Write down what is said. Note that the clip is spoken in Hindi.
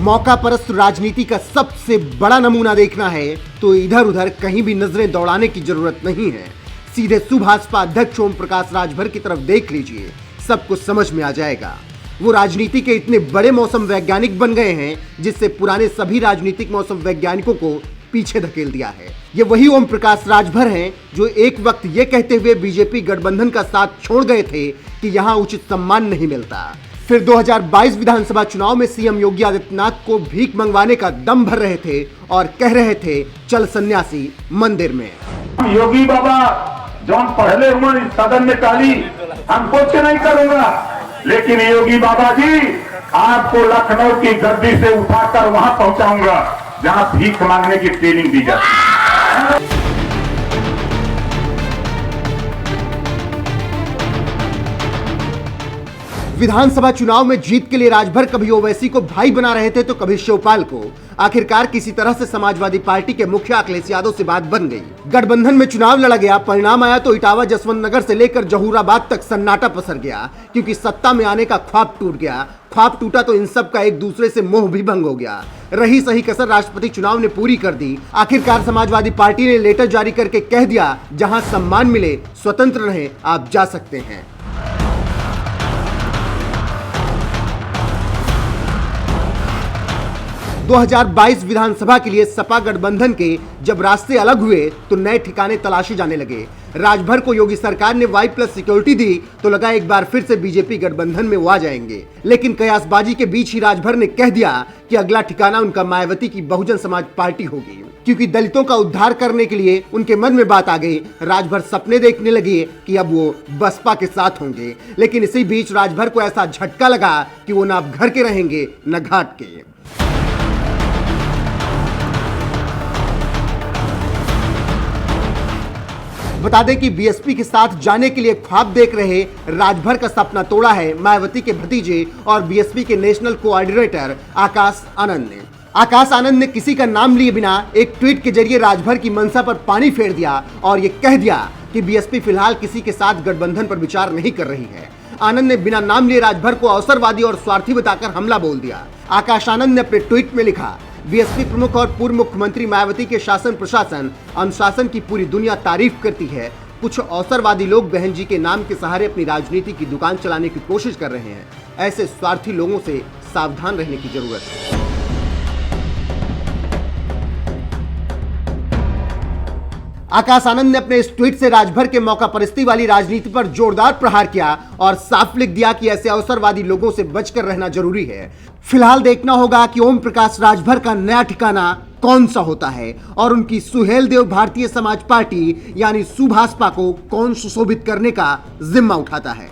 मौका परस्त राजनीति का सबसे बड़ा नमूना देखना है तो इधर उधर कहीं भी नजरें दौड़ाने की जरूरत नहीं है। सीधे सुभाषपा अध्यक्ष ओम प्रकाश राजभर की तरफ देख लीजिए, सब कुछ समझ में आ जाएगा। वो राजनीति के इतने बड़े मौसम वैज्ञानिक बन गए हैं जिससे पुराने सभी राजनीतिक मौसम वैज्ञानिकों को पीछे धकेल दिया है। ये वही ओम प्रकाश राजभर हैं जो एक वक्त ये कहते हुए बीजेपी गठबंधन का साथ छोड़ गए थे कि यहाँ उचित सम्मान नहीं मिलता। फिर 2022 विधानसभा चुनाव में सीएम योगी आदित्यनाथ को भीख मंगवाने का दम भर रहे थे और कह रहे थे चल सन्यासी मंदिर में। योगी बाबा जौन पहले हुए इस सदन में काली हम कुछ नहीं करूंगा, लेकिन योगी बाबा जी आपको लखनऊ की गद्दी से उठाकर वहां पहुंचाऊंगा जहां भीख मांगने की ट्रेनिंग दी जाती है। विधानसभा चुनाव में जीत के लिए राजभर कभी ओवैसी को भाई बना रहे थे तो कभी शिवपाल को। आखिरकार किसी तरह से समाजवादी पार्टी के मुखिया अखिलेश यादव से बात बन गई। गठबंधन में चुनाव लड़ा गया, परिणाम आया तो इटावा जसवंत नगर से लेकर जहूराबाद तक सन्नाटा पसर गया, क्योंकि सत्ता में आने का ख्वाब टूट गया। ख्वाब टूटा तो इन सब का एक दूसरे से मोह भी भंग हो गया। रही सही कसर राष्ट्रपति चुनाव ने पूरी कर दी। आखिरकार समाजवादी पार्टी ने लेटर जारी करके कह दिया, जहां सम्मान मिले स्वतंत्र रहे आप जा सकते हैं। – 2022 विधानसभा के लिए सपा गठबंधन के जब रास्ते अलग हुए तो नए ठिकाने तलाशे जाने लगे। राजभर को योगी सरकार ने Y+ सिक्योरिटी दी तो लगा एक बार फिर से बीजेपी गठबंधन में वो आ जाएंगे, लेकिन कयासबाजी के बीच ही राजभर ने कह दिया कि अगला ठिकाना उनका मायावती की बहुजन समाज पार्टी होगी, क्योंकि दलितों का उद्धार करने के लिए उनके मन में बात आ गई। राजभर सपने देखने लगे कि अब वो बसपा के साथ होंगे, लेकिन इसी बीच राजभर को ऐसा झटका लगा कि वो न अब घर के रहेंगे न घाट के। बता दें कि बीएसपी के साथ जाने के लिए ख्वाब देख रहे राजभर का सपना तोड़ा है मायावती के भतीजे और बीएसपी के नेशनल कोऑर्डिनेटर आकाश आनंद ने। आकाश आनंद ने किसी का नाम लिए बिना एक ट्वीट के जरिए राजभर की मंशा पर पानी फेर दिया और ये कह दिया कि बीएसपी फिलहाल किसी के साथ गठबंधन पर विचार नहीं कर रही है। आनंद ने बिना नाम लिए राजभर को अवसरवादी और स्वार्थी बताकर हमला बोल दिया। आकाश आनंद ने अपने ट्वीट में लिखा, बीएसपी प्रमुख और पूर्व मुख्यमंत्री मायावती के शासन प्रशासन अनुशासन की पूरी दुनिया तारीफ करती है। कुछ अवसरवादी लोग बहन जी के नाम के सहारे अपनी राजनीति की दुकान चलाने की कोशिश कर रहे हैं। ऐसे स्वार्थी लोगों से सावधान रहने की जरूरत है। आकाश आनंद ने अपने इस ट्वीट से राजभर के मौका परस्ती वाली राजनीति पर जोरदार प्रहार किया और साफ लिख दिया कि ऐसे अवसरवादी लोगों से बचकर रहना जरूरी है। फिलहाल देखना होगा कि ओम प्रकाश राजभर का नया ठिकाना कौन सा होता है और उनकी सुहेल देव भारतीय समाज पार्टी यानी सुभाषपा को कौन सुशोभित करने का जिम्मा उठाता है।